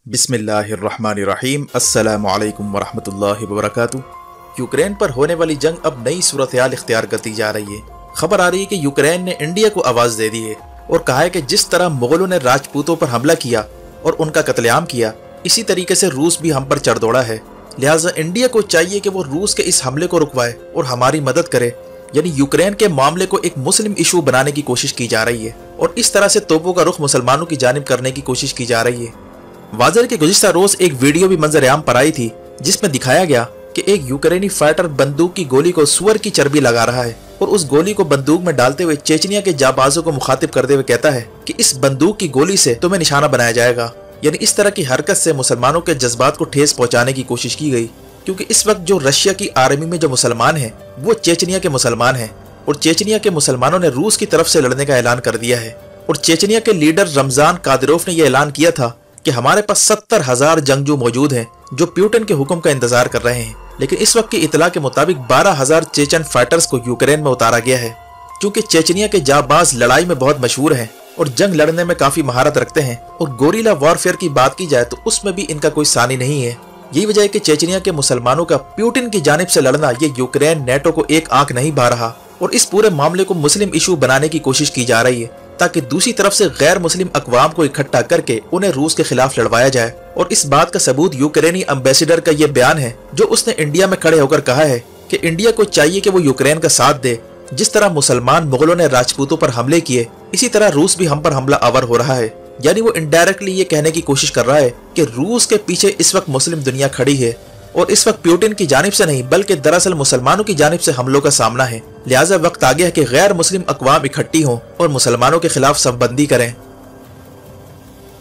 बिस्मिल्लाहिर्रहमानिर्रहीम अस्सलामु अलैकुम वरहमतुल्लाहि वबरकातुहू। यूक्रेन पर होने वाली जंग अब नई सूरत-ए-हाल इख्तियार करती जा रही है। खबर आ रही है कि यूक्रेन ने इंडिया को आवाज़ दे दी है और कहा है कि जिस तरह मुगलों ने राजपूतों पर हमला किया और उनका कत्लेआम किया, इसी तरीके से रूस भी हम पर चढ़ दौड़ा है। लिहाजा इंडिया को चाहिए कि वो रूस के इस हमले को रुकवाए और हमारी मदद करे। यानी यूक्रेन के मामले को एक मुस्लिम इशू बनाने की कोशिश की जा रही है और इस तरह से तोपों का रुख मुसलमानों की जानिब करने की कोशिश की जा रही है। वाज़ेह के गुज़िश्ता रोज एक वीडियो भी मंजर-ए-आम पर आई थी जिसमें दिखाया गया कि एक यूक्रेनी फाइटर बंदूक की गोली को सुअर की चर्बी लगा रहा है और उस गोली को बंदूक में डालते हुए चेचनिया के जाबाजों को मुखातिब करते हुए कहता है कि इस बंदूक की गोली से तुम्हें निशाना बनाया जाएगा। यानी इस तरह की हरकत से मुसलमानों के जज्बात को ठेस पहुंचाने की कोशिश की गई, क्योंकि इस वक्त जो रशिया की आर्मी में जो मुसलमान हैं वो चेचनिया के मुसलमान हैं और चेचनिया के मुसलमानों ने रूस की तरफ से लड़ने का ऐलान कर दिया है। और चेचनिया के लीडर रमजान कादिरोफ ने यह ऐलान किया था कि हमारे पास 70,000 जंगजू मौजूद हैं जो प्यूटन के हुक्म का इंतजार कर रहे हैं। लेकिन इस वक्त की इतला के मुताबिक 12,000 चेचन फाइटर्स को यूक्रेन में उतारा गया है, क्योंकि चेचनिया के जाबाज लड़ाई में बहुत मशहूर हैं और जंग लड़ने में काफी महारत रखते हैं। और गोरिल्ला वॉरफेयर की बात की जाए तो उसमें भी इनका कोई सानी नहीं है। यही वजह है कि चेचनिया के मुसलमानों का प्यूटन की जानिब से लड़ना ये यूक्रेन नेटो को एक आंख नहीं भा रहा और इस पूरे मामले को मुस्लिम इशू बनाने की कोशिश की जा रही है, ताकि दूसरी तरफ से गैर मुस्लिम अक़वाम को इकट्ठा करके उन्हें रूस के खिलाफ लड़वाया जाए। और इस बात का सबूत यूक्रेनी एम्बेसडर का ये बयान है जो उसने इंडिया में खड़े होकर कहा है कि इंडिया को चाहिए कि वो यूक्रेन का साथ दे। जिस तरह मुसलमान मुगलों ने राजपूतों पर हमले किए, इसी तरह रूस भी हम पर हमला आवर हो रहा है। यानी वो इनडायरेक्टली ये कहने की कोशिश कर रहा है कि रूस के पीछे इस वक्त मुस्लिम दुनिया खड़ी है और इस वक्त प्यूटन की जानिब से नहीं बल्कि दरअसल मुसलमानों की जानिब से हमलों का सामना है। लिहाजा वक्त आ गया है कि गैर मुस्लिम अक़वाम इकट्ठी हों और मुसलमानों के खिलाफ सफबंदी करें।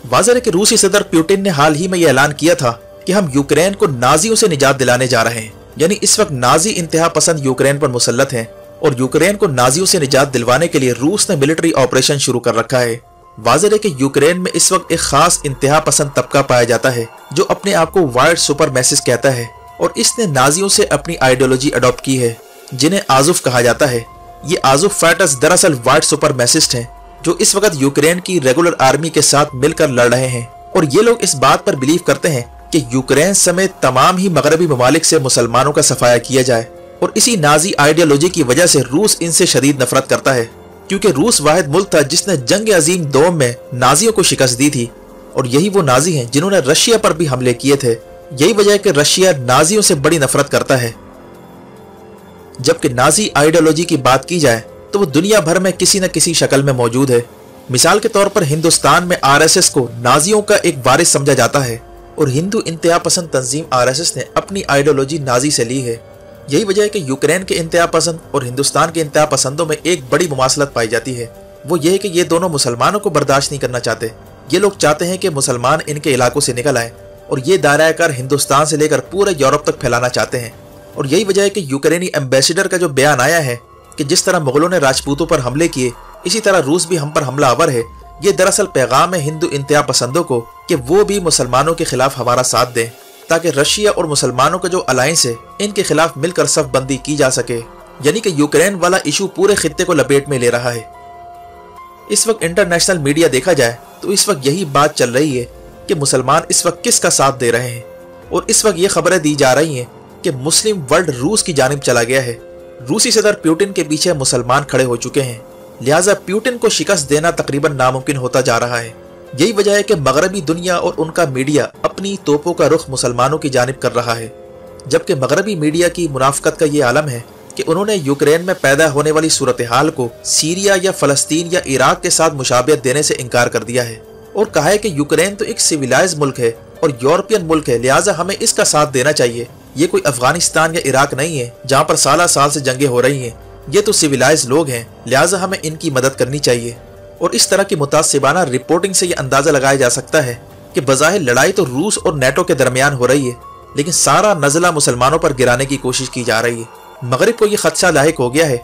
वाज़ेह है कि रूसी सदर प्यूटन ने हाल ही में यह ऐलान किया था कि हम यूक्रेन को नाजियों से निजात दिलाने जा रहे हैं। यानी इस वक्त नाजी इंतहा पसंद यूक्रेन पर मुसल्लत हैं और यूक्रेन को नाजियों से निजात दिलवाने के लिए रूस ने मिलिट्री ऑपरेशन शुरू कर रखा है। वाज़ेह है कि यूक्रेन में इस वक्त एक खास इंतहा पसंद तबका पाया जाता है जो अपने आप को वाइट सुपरमैसिस्ट कहता है और इसने नाजियों से अपनी आइडियोलॉजी अडॉप्ट की है, जिन्हें आजुफ कहा जाता है। ये आजुफ फाइटर्स दरअसल वाइट सुपरमैसिस्ट हैं जो इस वक्त यूक्रेन की रेगुलर आर्मी के साथ मिलकर लड़ रहे हैं। और ये लोग इस बात पर बिलीव करते हैं कि यूक्रेन समेत तमाम ही मगरबी ममालिक से मुसलमानों का सफाया किया जाए। और इसी नाजी आइडियोलॉजी की वजह से रूस इनसे शदीद नफरत करता है, क्योंकि रूस वाहिद मुल्क था जिसने जंग अजीम दोम में नाजियों को शिकस्त दी थी और यही वो नाजी हैं जिन्होंने रशिया पर भी हमले किए थे। यही वजह है कि रशिया नाजियों से बड़ी नफरत करता है। जबकि नाजी आइडियोलॉजी की बात की जाए तो वो दुनिया भर में किसी न किसी शक्ल में मौजूद है। मिसाल के तौर पर हिंदुस्तान में आरएसएस को नाजियों का एक वारिस समझा जाता है और हिंदू इंतहा पसंद तंजीम आरएसएस ने अपनी आइडियोलॉजी नाजी से ली है। यही वजह है कि यूक्रेन के इंतहा पसंद और हिंदुस्तान के इंतहा पसंदों में एक बड़ी मुमासलत पाई जाती है। वो ये है कि ये दोनों मुसलमानों को बर्दाश्त नहीं करना चाहते। ये लोग चाहते हैं कि मुसलमान इनके इलाकों से निकल आए और ये दायरा-ए-कार हिंदुस्तान से लेकर पूरे यूरोप तक फैलाना चाहते हैं। और यही वजह है कि यूक्रेनी एम्बेसडर का जो बयान आया है कि जिस तरह मुगलों ने राजपूतों पर हमले किए, इसी तरह रूस भी हम पर हमला आवर है, ये दरअसल पैगाम है हिंदू इंतहा पसंदों को कि वो भी मुसलमानों के खिलाफ हमारा साथ दें, ताकि रशिया और मुसलमानों का जो अलायंस है इनके खिलाफ मिलकर सफबंदी की जा सके। यानी कि यूक्रेन वाला इशू पूरे खित्ते को लपेट में ले रहा है। इस वक्त इंटरनेशनल मीडिया देखा जाए तो इस वक्त यही बात चल रही है कि मुसलमान इस वक्त किसका साथ दे रहे हैं और इस वक्त ये खबरें दी जा रही हैं कि मुस्लिम वर्ल्ड रूस की जानिब चला गया है। रूसी सदर प्यूटन के पीछे मुसलमान खड़े हो चुके हैं, लिहाजा प्यूटन को शिकस्त देना तकरीबन नामुमकिन होता जा रहा है। यही वजह है कि मगरबी दुनिया और उनका मीडिया अपनी तोपों का रुख मुसलमानों की जानिब कर रहा है। जबकि मगरबी मीडिया की मुनाफकत का ये आलम है कि उन्होंने यूक्रेन में पैदा होने वाली सूरत हाल को सीरिया या फलस्तीन या इराक के साथ मुशाबियत देने से इनकार कर दिया है और कहा है कि यूक्रेन तो एक सिविलाइज मुल्क है और यूरोपियन मुल्क है, लिहाजा हमें इसका साथ देना चाहिए। ये कोई अफगानिस्तान या इराक नहीं है जहाँ पर साल साल से जंगें हो रही हैं। ये तो सिविलाइज लोग हैं, लिहाजा हमें इनकी मदद करनी चाहिए। और इस तरह की मुतासिबाना रिपोर्टिंग से ये अंदाजा लगाया जा सकता है कि बज़ाहिर लड़ाई तो रूस और नेटो के दरमियान हो रही है, लेकिन सारा नज़ला मुसलमानों पर गिराने की कोशिश की जा रही है। मगरिब को ये खदशा लाहिक हो गया है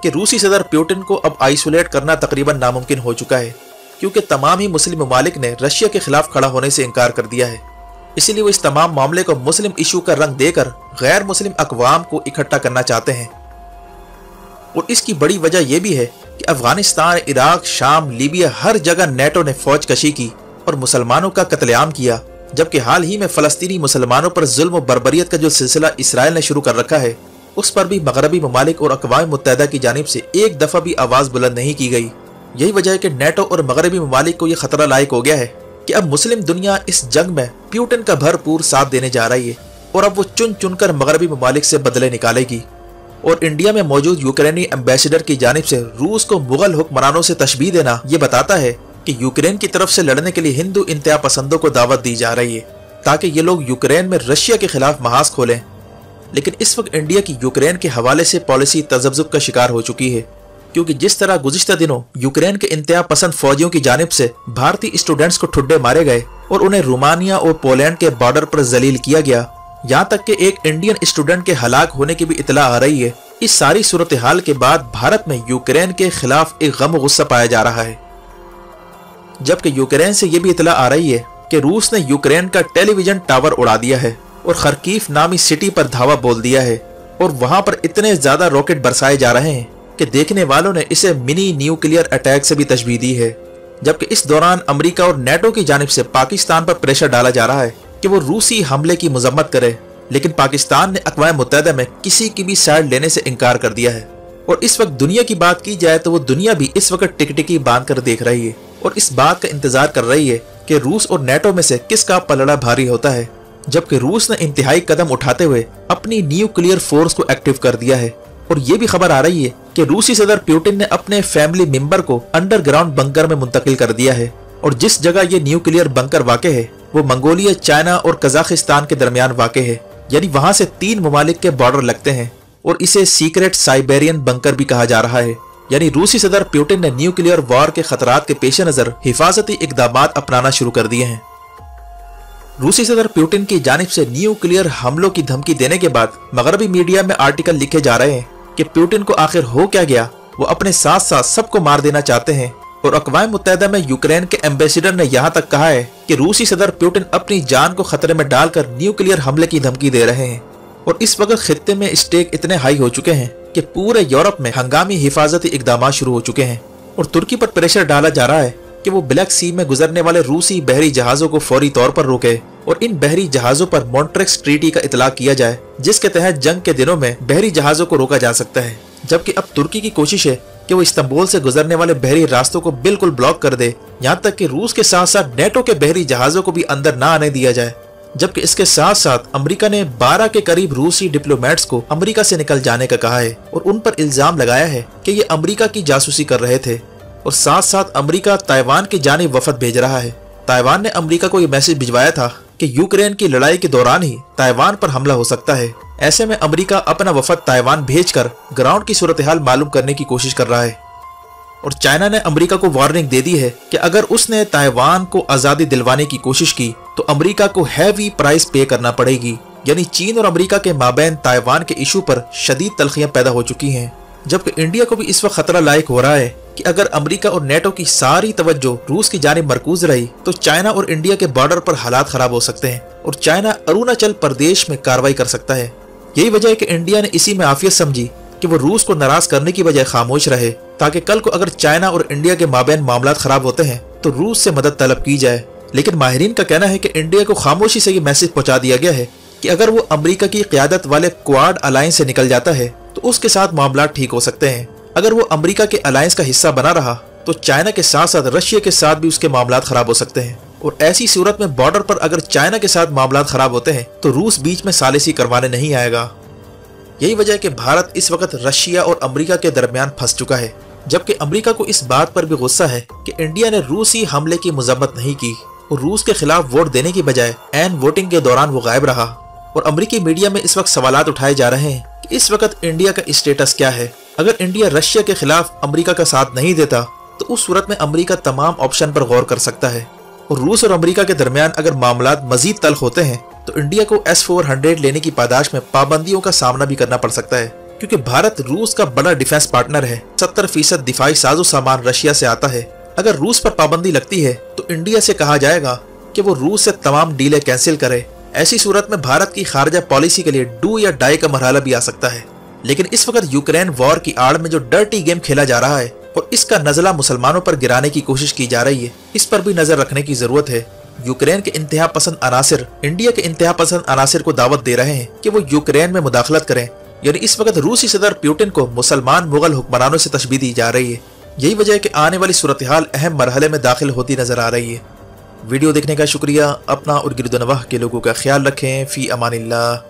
कि रूसी सदर प्यूटन को अब आइसोलेट करना तकरीबन नामुमकिन हो चुका है, क्योंकि तमाम ही मुस्लिम ममालिक ने रशिया के खिलाफ खड़ा होने से इनकार कर दिया है। इसीलिए वो इस तमाम मामले को मुस्लिम इशू का रंग देकर गैर मुस्लिम अक़वाम को इकट्ठा करना चाहते हैं। और इसकी बड़ी वजह यह भी है कि अफगानिस्तान, इराक, शाम, लीबिया हर जगह नेटो ने फौज कशी की और मुसलमानों का कत्लेआम किया जबकि हाल ही में फलस्तीनी मुसलमानों पर जुल्म और बर्बरियत का जो सिलसिला इसराइल ने शुरू कर रखा है, उस पर भी मगरबी ममालिक और अक़वाम मुत्तहिदा की जानिब से एक दफ़ा भी आवाज़ बुलंद नहीं की गई। यही वजह है कि नेटो और मगरबी ममालिक को यह खतरा लायक हो गया है कि अब मुस्लिम दुनिया इस जंग में प्यूटन का भरपूर साथ देने जा रही है और अब वो चुन चुन कर मगरबी ममालिक से बदले निकालेगी। और इंडिया में मौजूद यूक्रेनी एम्बेसडर की जानिब से रूस को मुगल हुक्मरानों से तशबीह देना ये बताता है कि यूक्रेन की तरफ से लड़ने के लिए हिंदू इंतहा पसंदों को दावत दी जा रही है ताकि ये लोग यूक्रेन में रशिया के खिलाफ महाज खोलें। लेकिन इस वक्त इंडिया की यूक्रेन के हवाले से पॉलिसी तज़ब्ज़ुब का शिकार हो चुकी है, क्योंकि जिस तरह गुज़िश्ता दिनों यूक्रेन के इंतहा पसंद फौजियों की जानिब से भारतीय स्टूडेंट्स को ठुड्डे मारे गए और उन्हें रोमानिया और पोलैंड के बॉर्डर पर जलील किया गया, यहाँ तक कि एक इंडियन स्टूडेंट के हलाक होने की भी इतला आ रही है। इस सारी सूरत हाल के बाद भारत में यूक्रेन के खिलाफ एक गम गुस्सा पाया जा रहा है, जबकि यूक्रेन से ये भी इतला आ रही है कि रूस ने यूक्रेन का टेलीविजन टावर उड़ा दिया है और खरकीफ नामी सिटी पर धावा बोल दिया है और वहां पर इतने ज्यादा रॉकेट बरसाए जा रहे हैं कि देखने वालों ने इसे मिनी न्यूक्लियर अटैक से भी तशबीह दी है। जबकि इस दौरान अमेरिका और नेटो की जानिब से पाकिस्तान पर प्रेशर डाला जा रहा है कि वो रूसी हमले की मजम्मत करे, लेकिन पाकिस्तान ने अक़वाम मुत्तहिदा में किसी की भी साइड लेने से इनकार कर दिया है। और इस वक्त दुनिया की बात की जाए तो वो दुनिया भी इस वक्त टिकटिकी बांध कर देख रही है और इस बात का इंतजार कर रही है कि रूस और नेटो में से किसका पलड़ा भारी होता है। जबकि रूस ने इंतहाई कदम उठाते हुए अपनी न्यूक्लियर फोर्स को एक्टिव कर दिया है और ये भी खबर आ रही है कि रूसी सदर पुतिन ने अपने फैमिली मेंबर को अंडरग्राउंड बंकर में मुंतकिल कर दिया है और जिस जगह ये न्यूक्लियर बंकर वाक़ है वो मंगोलिया, चाइना और कजाकिस्तान के दरमियान वाक़ है, यानी वहां से 3 ममालिक के बॉर्डर लगते हैं और इसे सीक्रेट साइबेरियन बंकर भी कहा जा रहा है। यानी रूसी सदर पुतिन ने न्यूक्लियर वॉर के खतरात के पेश नजर हिफाजती इकदामात अपनाना शुरू कर दिए हैं। रूसी सदर पुतिन की जानिब से न्यूक्लियर हमलों की धमकी देने के बाद मगरबी मीडिया में आर्टिकल लिखे जा रहे हैं कि पुतिन को आखिर हो क्या गया, वो अपने साथ साथ सबको मार देना चाहते हैं। और अक़वाम मुत्तहिदा में यूक्रेन के एम्बेसडर ने यहाँ तक कहा है कि रूसी सदर पुतिन अपनी जान को खतरे में डालकर न्यूक्लियर हमले की धमकी दे रहे हैं। और इस वक्त खित्ते में स्टेक इतने हाई हो चुके हैं कि पूरे यूरोप में हंगामी हिफाजती इकदाम शुरू हो चुके हैं और तुर्की पर प्रेशर डाला जा रहा है कि वो ब्लैक सी में गुजरने वाले रूसी बहरी जहाजों को फौरी तौर पर रोके और इन बहरी जहाजों पर मॉन्ट्रेक्स ट्रीटी का इतलाक किया जाए, जिसके तहत जंग के दिनों में बहरी जहाजों को रोका जा सकता है। जबकि अब तुर्की की कोशिश है कि वो इस्तांबुल से गुजरने वाले बहरी रास्तों को बिल्कुल ब्लॉक कर दे, यहाँ तक कि रूस के साथ साथ नेटो के बहरी जहाजों को भी अंदर ना आने दिया जाए। जबकि इसके साथ साथ अमेरिका ने 12 के करीब रूसी डिप्लोमेट्स को अमेरिका से निकल जाने का कहा है और उन पर इल्जाम लगाया है कि ये अमेरिका की जासूसी कर रहे थे। और साथ साथ अमेरिका ताइवान की जानिब वफद भेज रहा है। ताइवान ने अमेरिका को ये मैसेज भिजवाया था कि यूक्रेन की लड़ाई के दौरान ही ताइवान पर हमला हो सकता है। ऐसे में अमेरिका अपना वफद ताइवान भेजकर ग्राउंड की सूरत हाल मालूम करने की कोशिश कर रहा है। और चाइना ने अमेरिका को वार्निंग दे दी है कि अगर उसने ताइवान को आज़ादी दिलवाने की कोशिश की तो अमेरिका को हैवी प्राइस पे करना पड़ेगी। यानी चीन और अमेरिका के माबैन ताइवान के इशू पर शदीद तलखियां पैदा हो चुकी हैं। जबकि इंडिया को भी इस वक्त खतरा लायक हो रहा है कि अगर अमेरिका और नेटो की सारी तवज्जो रूस की जानिब मरकूज रही तो चाइना और इंडिया के बॉर्डर पर हालात खराब हो सकते हैं और चाइना अरुणाचल प्रदेश में कार्रवाई कर सकता है। यही वजह है कि इंडिया ने इसी में आफियत समझी कि वो रूस को नाराज करने की बजाय खामोश रहे, ताकि कल को अगर चाइना और इंडिया के माबैन मामलात खराब होते हैं तो रूस से मदद तलब की जाए। लेकिन माहिरीन का कहना है कि इंडिया को खामोशी से ये मैसेज पहुंचा दिया गया है कि अगर वो अमेरिका की क़यादत वाले क्वाड अलायंस से निकल जाता है तो उसके साथ मामलात ठीक हो सकते हैं। अगर वो अमेरिका के अलायंस का हिस्सा बना रहा तो चाइना के साथ साथ रशिया के साथ भी उसके मामलात खराब हो सकते हैं। और ऐसी सूरत में बॉर्डर पर अगर चाइना के साथ मामलात खराब होते हैं तो रूस बीच में सालिसी करवाने नहीं आएगा। यही वजह है कि भारत इस वक्त रशिया और अमेरिका के दरमियान फंस चुका है। जबकि अमेरिका को इस बात पर भी गुस्सा है कि इंडिया ने रूसी हमले की मजम्मत नहीं की और रूस के खिलाफ वोट देने की बजाय एन वोटिंग के दौरान वो गायब रहा। और अमेरिकी मीडिया में इस वक्त सवालात उठाए जा रहे हैं कि इस वक्त इंडिया का स्टेटस क्या है। अगर इंडिया रशिया के खिलाफ अमेरिका का साथ नहीं देता तो उस सूरत में अमेरिका तमाम ऑप्शन पर गौर कर सकता है। और रूस और अमेरिका के दरमियान अगर मामलात मजीद तल्ख होते हैं तो इंडिया को S-400 लेने की पादाश में पाबंदियों का सामना भी करना पड़ सकता है, क्योंकि भारत रूस का बड़ा डिफेंस पार्टनर है। 70% दिफाई साजो सामान रशिया से आता है। अगर रूस पर पाबंदी लगती है तो इंडिया से कहा जाएगा कि वो रूस से तमाम डीलें कैंसिल करे। ऐसी सूरत में भारत की खारजा पॉलिसी के लिए डू या डाई का मरहला भी आ सकता है। लेकिन इस वक्त यूक्रेन वॉर की आड़ में जो डर्टी गेम खेला जा रहा है और इसका नजला मुसलमानों पर गिराने की कोशिश की जा रही है, इस पर भी नजर रखने की जरूरत है। यूक्रेन के इंतहा पसंद अनासिर इंडिया के इंतहा पसंद अनासिर को दावत दे रहे हैं कि वो यूक्रेन में मुदाखलत करें। यानी इस वक्त रूसी सदर पुतिन को मुसलमान मुगल हुक्मरानों से तशबीह दी जा रही है। यही वजह है कि आने वाली सूरत हाल अहम मरहले में दाखिल होती नजर आ रही है। वीडियो देखने का शुक्रिया। अपना और गिरदोनवाह के लोगों का ख्याल रखें। फी अमानिल्लाह।